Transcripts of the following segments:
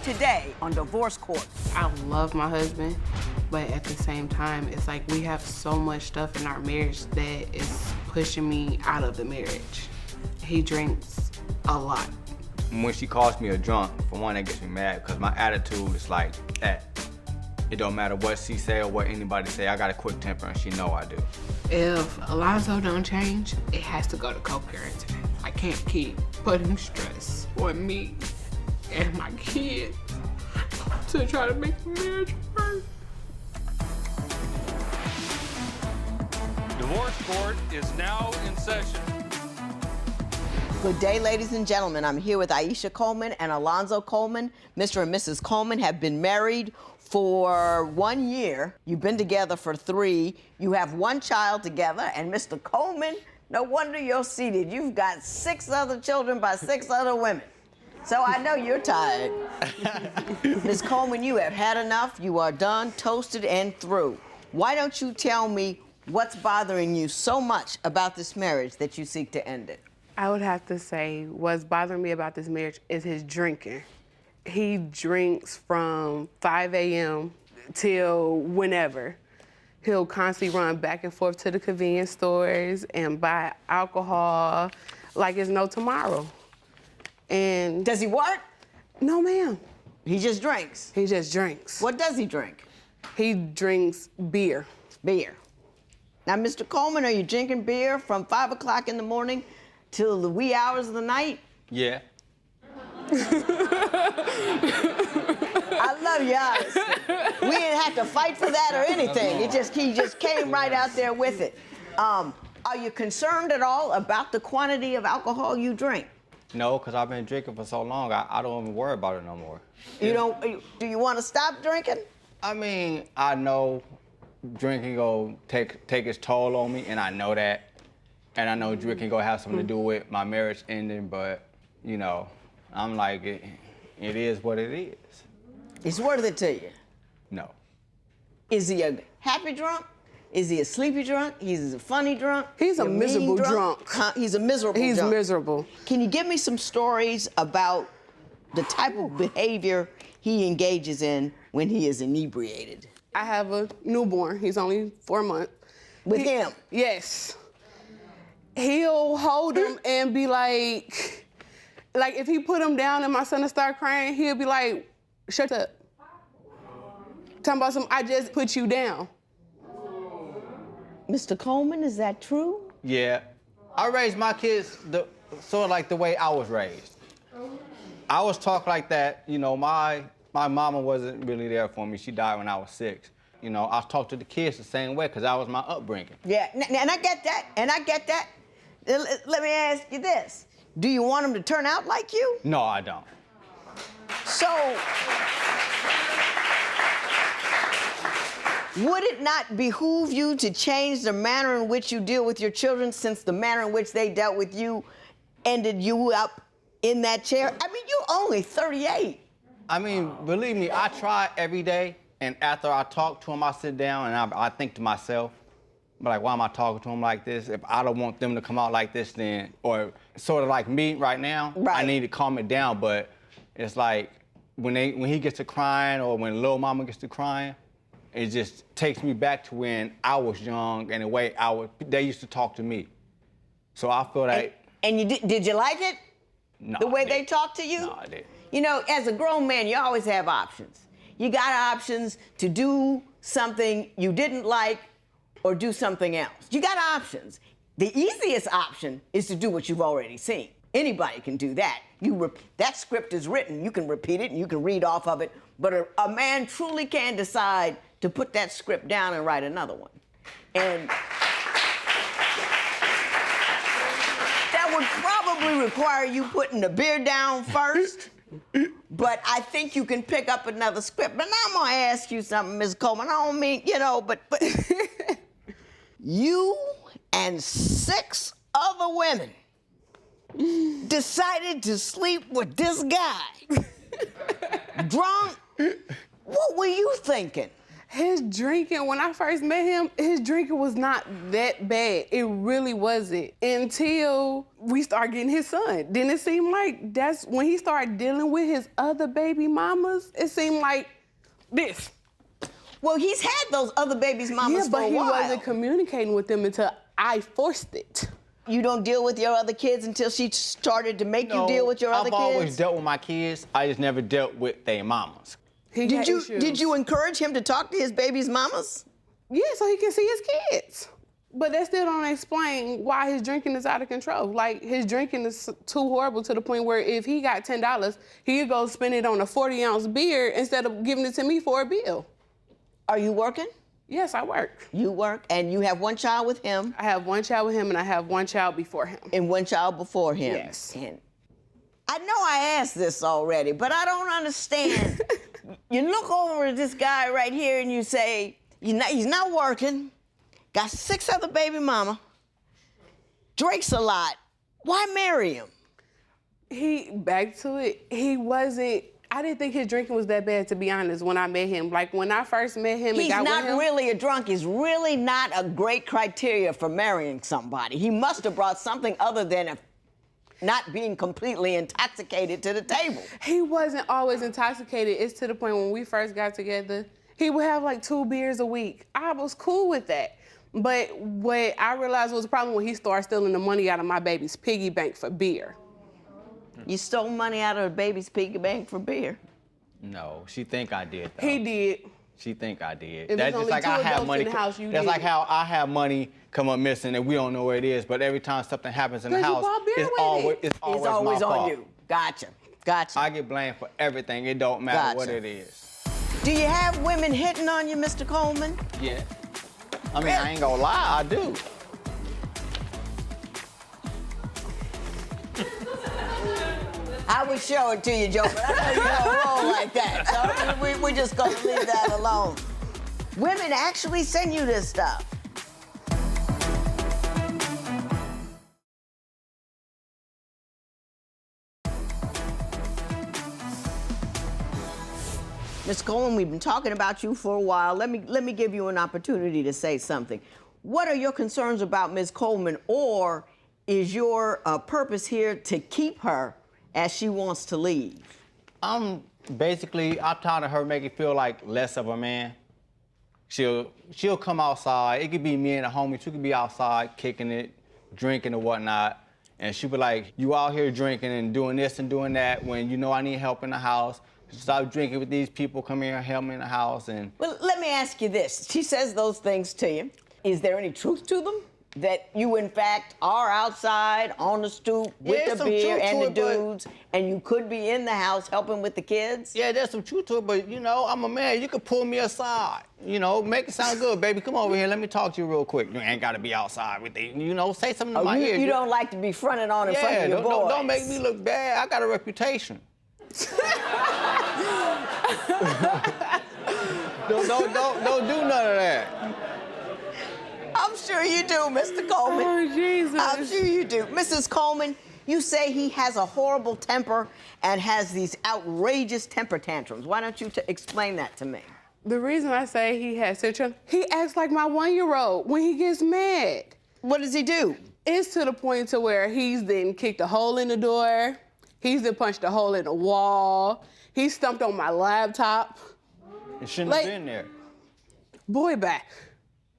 today on Divorce Court. I love my husband, but at the same time, it's like we have so much stuff in our marriage that is pushing me out of the marriage. He drinks a lot. When she calls me a drunk, for one, that gets me mad because my attitude is like that. It don't matter what she say or what anybody say, I got a quick temper and she know I do. If Alonzo don't change, it has to go to co-parenting. I can't keep putting stress on me and my kids to try to make the marriage work. Divorce Court is now in session. Good day, ladies and gentlemen. I'm here with Iesha Coleman and Alonzo Coleman. Mr. and Mrs. Coleman have been married for 1 year. You've been together for 3. You have 1 child together. And Mr. Coleman, no wonder you're seated. You've got 6 other children by 6 other women. So I know you're tired. Ms. Coleman, you have had enough. You are done, toasted, and through. Why don't you tell me what's bothering you so much about this marriage that you seek to end it? I would have to say what's bothering me about this marriage is his drinking. He drinks from 5 a.m. till whenever. He'll constantly run back and forth to the convenience stores and buy alcohol like it's no tomorrow. And Does he work? no, ma'am. He just drinks. He just drinks. What does he drink? He drinks beer. Beer. Now, Mr. Coleman, are you drinking beer from 5 o'clock in the morning till the wee hours of the night? Yeah. I love your honesty. We didn't have to fight for that or anything. He just came right out there with it. Are you concerned at all about the quantity of alcohol you drink? No, because I've been drinking for so long, I don't even worry about it no more. You don't? Do you want to stop drinking? I mean, I know drinking go take its toll on me, and I know that. And I know drinking gonna have something to do with my marriage ending, but, you know, I'm like, it is what it is. It's worth it to you. No. Is he a happy drunk? Is he a sleepy drunk? He's a funny drunk? He's a mean miserable drunk. Huh? He's a miserable He's drunk. miserable. Can you give me some stories about the type of behavior he engages in when he is inebriated? I have a newborn. He's only 4 months. With him? Yes. He'll hold him and be like if he put him down and my son will start crying, he'll be like, shut up. Talking about I just put you down. Mr. Coleman, is that true? Yeah. I raised my kids sort of like the way I was raised. I was taught like that. You know, my mama wasn't really there for me. She died when I was 6. You know, I talked to the kids the same way because that was my upbringing. Yeah, and I get that, Let me ask you this. Do you want them to turn out like you? No, I don't. So, would it not behoove you to change the manner in which you deal with your children, since the manner in which they dealt with you ended you up in that chair? I mean, you're only 38. I mean, believe me, I try every day, and after I talk to them, I sit down and I think to myself, but like, why am I talking to them like this? If I don't want them to come out like this, then, or sort of like me right now, right. I need to calm it down. But it's like when he gets to crying, or when little mama gets to crying, it just takes me back to when I was young and the way they used to talk to me. So I feel that. And you did you like it? No, the way they talked to you? No, I didn't. You know, as a grown man, you always have options. You got options to do something you didn't like or do something else. You got options. The easiest option is to do what you've already seen. Anybody can do that. That script is written. You can repeat it and you can read off of it. But a man truly can decide to put that script down and write another one. And that would probably require you putting the beer down first. But I think you can pick up another script. But now I'm gonna ask you something, Ms. Coleman. I don't mean, but you and 6 other women decided to sleep with this guy. Drunk? What were you thinking? His drinking, when I first met him, his drinking was not that bad. It really wasn't until we started getting his son. Then it seemed like that's when he started dealing with his other baby mamas. It seemed like this. Well, he's had those other babies' mamas for a while. But he wasn't communicating with them until I forced it. You don't deal with your other kids until she started to make you deal with your other kids? I've always dealt with my kids. I just never dealt with their mamas. Did you encourage him to talk to his baby's mamas? Yeah, so he can see his kids. But that still don't explain why his drinking is out of control. Like, his drinking is too horrible to the point where if he got $10, he could go spend it on a 40-ounce beer instead of giving it to me for a bill. Are you working? Yes, I work. You work, and you have one child with him? I have one child with him, and I have one child before him. And one child before him? Yes. And I know I asked this already, but I don't understand. You look over at this guy right here and you say, he's not working, got 6 other baby mama, drinks a lot. Why marry him? Back to it, I didn't think his drinking was that bad, to be honest, when I met him. Like, when I first met him and got with him. He's not really a drunk. He's really not a great criteria for marrying somebody. He must have brought something other than not being completely intoxicated to the table. He wasn't always intoxicated. It's to the point when we first got together, he would have like 2 beers a week. I was cool with that. But what I realized was the problem when he started stealing the money out of my baby's piggy bank for beer. You stole money out of the baby's piggy bank for beer? No, she think I did, though. He did. She think I did. If That's just like I have money. That's like how I have money come up missing and we don't know where it is. But every time something happens in the house, it's always my on fault. you. Gotcha. I get blamed for everything. It don't matter what it is. Do you have women hitting on you, Mr. Coleman? Yeah. I mean, I ain't gonna lie, I do. I would show it to you, Joe, but I know you don't roll like that. So we're just gonna leave that alone. Women actually send you this stuff. Ms. Coleman, we've been talking about you for a while. Let me give you an opportunity to say something. What are your concerns about Ms. Coleman, or is your purpose here to keep her as she wants to leave? I'm tired of her making feel like less of a man. She'll come outside. It could be me and the homies. We could be outside kicking it, drinking and whatnot. And she'll be like, you out here drinking and doing this and doing that when you know I need help in the house. Stop drinking with these people, come here and help me in the house. And well, let me ask you this. She says those things to you. Is there any truth to them? That you, in fact, are outside on the stoop with the beer and the dudes, and you could be in the house helping with the kids? Yeah, there's some truth to it, but, you know, I'm a man. You could pull me aside. You know, make it sound good, baby. Come over here. Let me talk to you real quick. You ain't got to be outside with it. You know, say something to my ear. You don't like to be fronted on in front of your boys. Don't make me look bad. I got a reputation. don't do none of that. I'm sure you do, Mr. Coleman. Oh, Jesus. I'm sure you do. Mrs. Coleman, you say he has a horrible temper and has these outrageous temper tantrums. Why don't you explain that to me? The reason I say he has such a... He acts like my 1-year-old when he gets mad. What does he do? It's to the point to where he's then kicked a hole in the door. He's then punched a hole in the wall. He stumped on my laptop. It shouldn't have been there. Boy, back.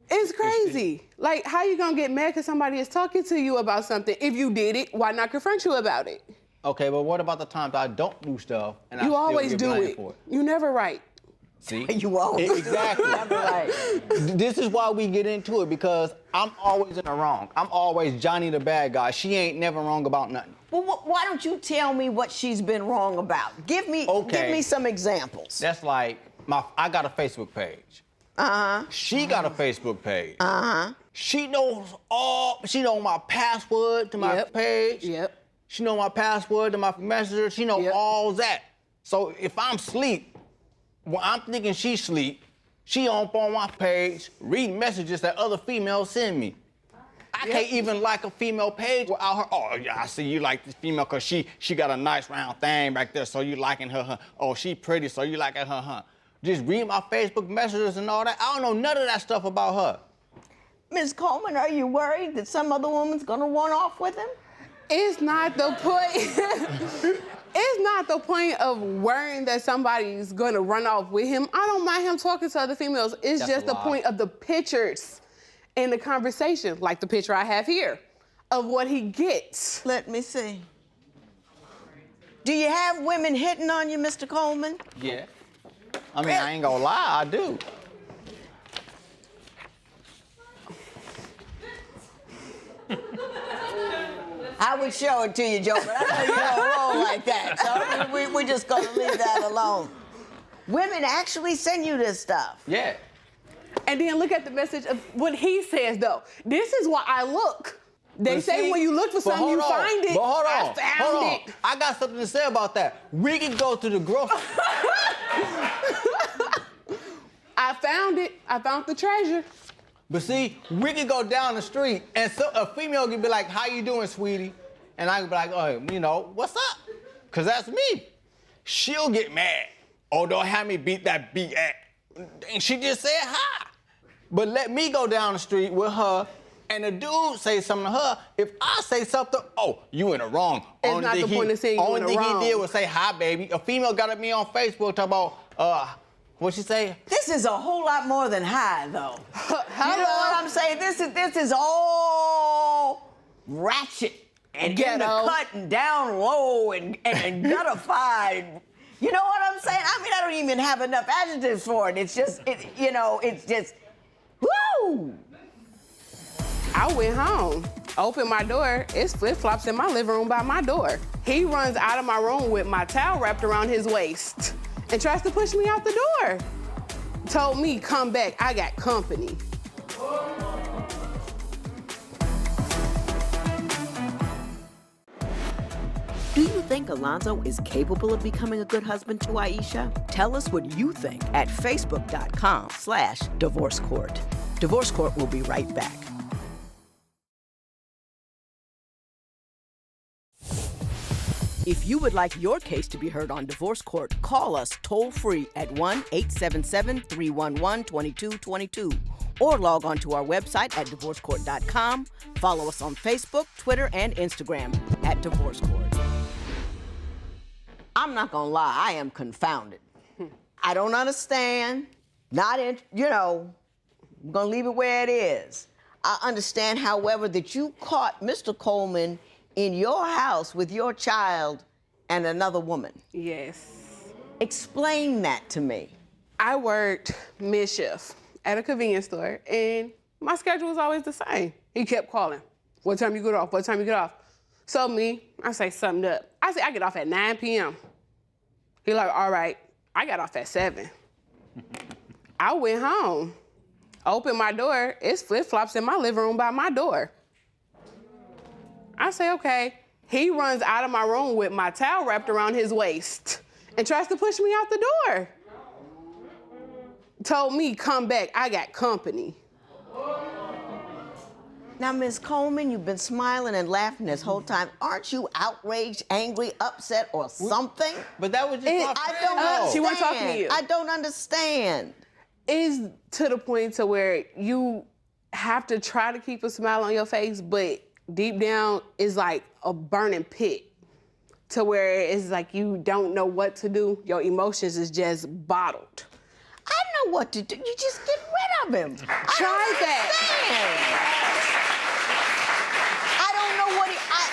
It's crazy. Like, how you gonna get mad because somebody is talking to you about something? If you did it, why not confront you about it? Okay, but what about the times I don't do stuff and you I always still get do blamed it. for it? You never right. See? You always exactly. Never right. This is why we get into it, because I'm always in the wrong. I'm always Johnny the bad guy. She ain't never wrong about nothing. Well, why don't you tell me what she's been wrong about? Give me some examples. That's like I got a Facebook page. She got a Facebook page. She knows my password to my page. Yep. She know my password to my messenger. She know all that. So if I'm asleep, well, I'm thinking she's asleep. She on my page, reading messages that other females send me. I can't even like a female page without her. Oh, yeah, I see you like this female because she got a nice round thing back there, so you liking her. Oh, she pretty, so you liking her. just read my Facebook messages and all that. I don't know none of that stuff about her. Ms. Coleman, are you worried that some other woman's gonna run off with him? It's not the point. It's not the point of worrying that somebody's gonna run off with him. I don't mind him talking to other females. It's That's just a the lie. point of the pictures and the conversation, like the picture I have here, of what he gets. Let me see. Do you have women hitting on you, Mr. Coleman? Yeah. I mean, I ain't gonna lie, I do. I would show it to you, Joe, but I know you don't roll like that. So we're just gonna leave that alone. Women actually send you this stuff. Yeah. And then look at the message of what he says, though. This is why I look. They But say see, when you look for but something, you hold on, find it. But hold on, I found hold on. it. I got something to say about that. We can go to the grocery. I found it. I found the treasure. But see, we can go down the street and a female can be like, how you doing, sweetie? And I can be like, oh, you know, what's up? Cause that's me. She'll get mad. Oh, don't have me beat that beat at. And she just said hi. But let me go down the street with her and the dude say something to her. If I say something, oh, you in the wrong. It's not the point of saying you in the Only thing wrong. he did was say hi, baby. A female got at me on Facebook talking about, what'd she say? This is a whole lot more than high, though. You Hello? know what I'm saying? This is all ratchet and in the Ghetto. cut and down low and guttified. You know what I'm saying? I mean, I don't even have enough adjectives for it. It's just, it's just, woo! I went home, opened my door. It's flip-flops in my living room by my door. He runs out of my room with my towel wrapped around his waist and tries to push me out the door. Told me, come back, I got company. Do you think Alonzo is capable of becoming a good husband to Iesha? Tell us what you think at facebook.com/divorce court. Divorce Court will be right back. If you would like your case to be heard on Divorce Court, call us toll-free at 1-877-311-2222 or log on to our website at divorcecourt.com. Follow us on Facebook, Twitter, and Instagram at Divorce Court. I'm not gonna lie, I am confounded. I don't understand, I'm gonna leave it where it is. I understand, however, that you caught Mr. Coleman in your house with your child and another woman. Yes. Explain that to me. I worked mid-shift at a convenience store, and my schedule was always the same. He kept calling. What time you get off? What time you get off? So I say something up. I say I get off at 9 p.m. He like, all right, I got off at 7. I went home, opened my door. It's flip-flops in my living room by my door. I say, okay. He runs out of my room with my towel wrapped around his waist and tries to push me out the door. Told me, come back, I got company. Now, Ms. Coleman, you've been smiling and laughing this whole time. Aren't you outraged, angry, upset, or something? But that was just my I friend, don't though. understand. She wasn't talking to you. I don't understand. It's to the point to where you have to try to keep a smile on your face, but deep down it's like a burning pit to where it's like you don't know what to do. Your emotions is just bottled. I know what to do. You just get rid of him. Try that. I don't know what I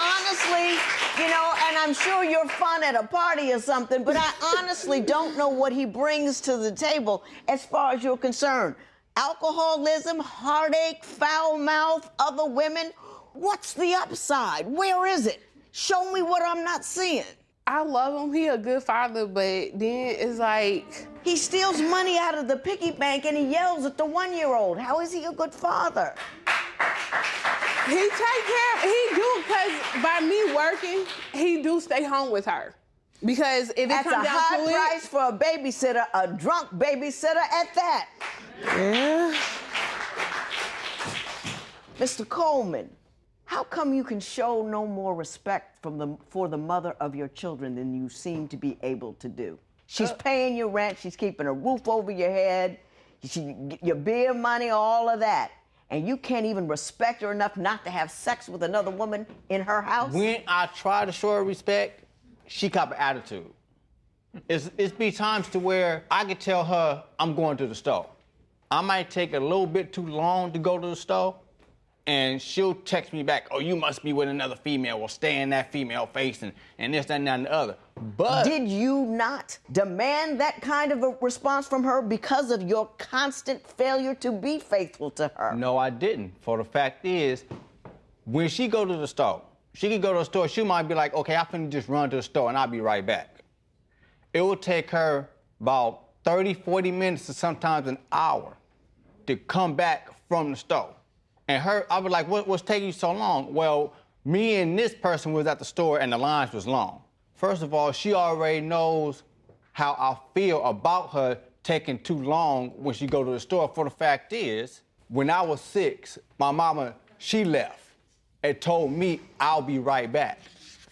honestly, and I'm sure you're fun at a party or something, but I honestly don't know what he brings to the table as far as you're concerned. Alcoholism, heartache, foul mouth, other women. What's the upside? Where is it? Show me what I'm not seeing. I love him. He a good father, but then it's like... He steals money out of the piggy bank and he yells at the 1-year-old. How is he a good father? He take care of, he do, because by me working, he do stay home with her. Because if it That's comes a down high to price for a babysitter, a drunk babysitter at that. Yeah. Mr. Coleman, how come you can show no more respect for the mother of your children than you seem to be able to do? She's paying your rent. She's keeping a roof over your head. Your beer money, all of that. And you can't even respect her enough not to have sex with another woman in her house? When I try to show her respect, she cop an attitude. It's be times to where I could tell her I'm going to the store. I might take a little bit too long to go to the store, and she'll text me back, oh, you must be with another female, or stay in that female face, and this, that, and that, and the other. But did you not demand that kind of a response from her because of your constant failure to be faithful to her? No, I didn't. For the fact is, when she go to the store, she could go to the store, she might be like, okay, I'm finna just run to the store and I'll be right back. It will take her about 30, 40 minutes or sometimes an hour to come back from the store. And I was like, what's taking you so long? Well, me and this person was at the store and the lines was long. First of all, she already knows how I feel about her taking too long when she go to the store. For the fact is, when I was 6, my mama, she left and told me I'll be right back.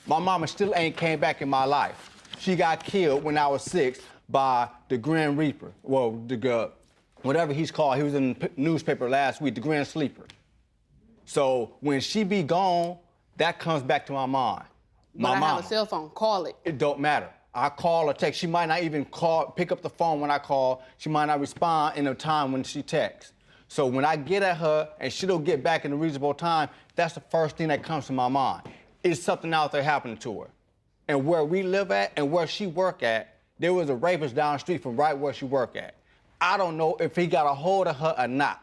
My mama still ain't came back in my life. She got killed when I was 6 by the Grim Reaper. Well, whatever he's called, he was in the newspaper last week, the Grim Sleeper. So when she be gone, that comes back to my mind. But I have a cell phone, call it. It don't matter. I call or text. She might not even pick up the phone when I call. She might not respond in the time when she texts. So when I get at her and she don't get back in a reasonable time, that's the first thing that comes to my mind. Is something out there happening to her? And where we live at and where she work at, there was a rapist down the street from right where she work at. I don't know if he got a hold of her or not.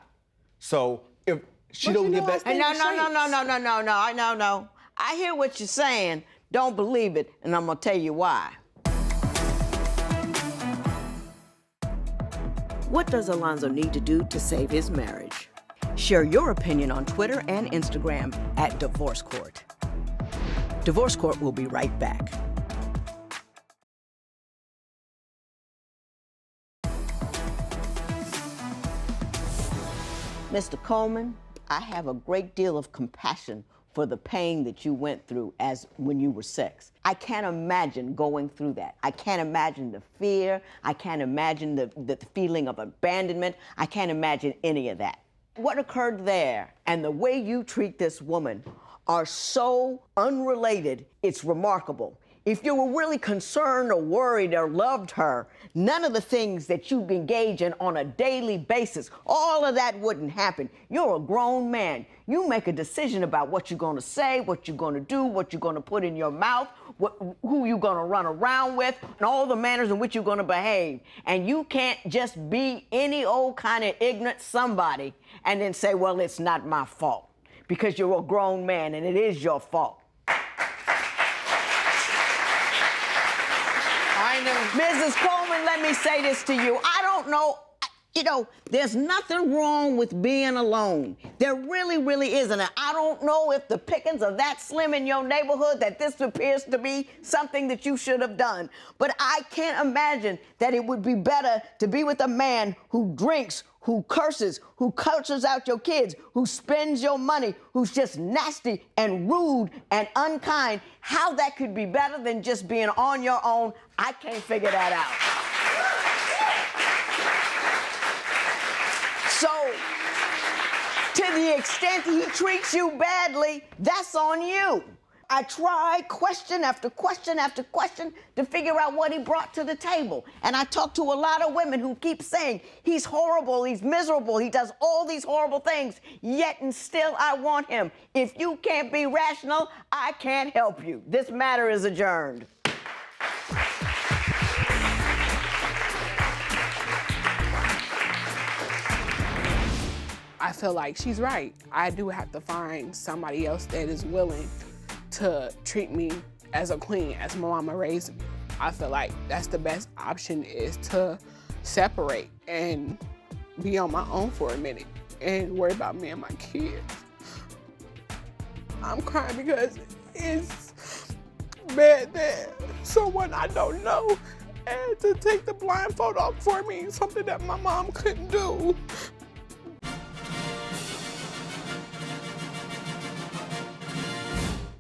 So if she don't get back... No. I hear what you're saying. Don't believe it, and I'm gonna tell you why. What does Alonzo need to do to save his marriage? Share your opinion on Twitter and Instagram at Divorce Court. Divorce Court will be right back. Mr. Coleman, I have a great deal of compassion for the pain that you went through when you were 6. I can't imagine going through that. I can't imagine the fear. I can't imagine the feeling of abandonment. I can't imagine any of that. What occurred there and the way you treat this woman are so unrelated, it's remarkable. If you were really concerned or worried or loved her, none of the things that you engage in on a daily basis, all of that wouldn't happen. You're a grown man. You make a decision about what you're going to say, what you're going to do, what you're going to put in your mouth, who you're going to run around with, and all the manners in which you're going to behave. And you can't just be any old kind of ignorant somebody and then say, well, it's not my fault, because you're a grown man and it is your fault. Mrs. Coleman, let me say this to you. I don't know, there's nothing wrong with being alone. There really, really isn't. And I don't know if the pickings are that slim in your neighborhood that this appears to be something that you should have done. But I can't imagine that it would be better to be with a man who drinks, who curses out your kids, who spends your money, who's just nasty and rude and unkind. How that could be better than just being on your own, I can't figure that out. So, to the extent he treats you badly, that's on you. I tried question after question after question to figure out what he brought to the table. And I talked to a lot of women who keep saying, he's horrible, he's miserable, he does all these horrible things, yet and still I want him. If you can't be rational, I can't help you. This matter is adjourned. I feel like she's right. I do have to find somebody else that is willing to treat me as a queen, as my mama raised me. I feel like that's the best option, is to separate and be on my own for a minute and worry about me and my kids. I'm crying because it's bad that someone I don't know had to take the blindfold off for me, something that my mom couldn't do.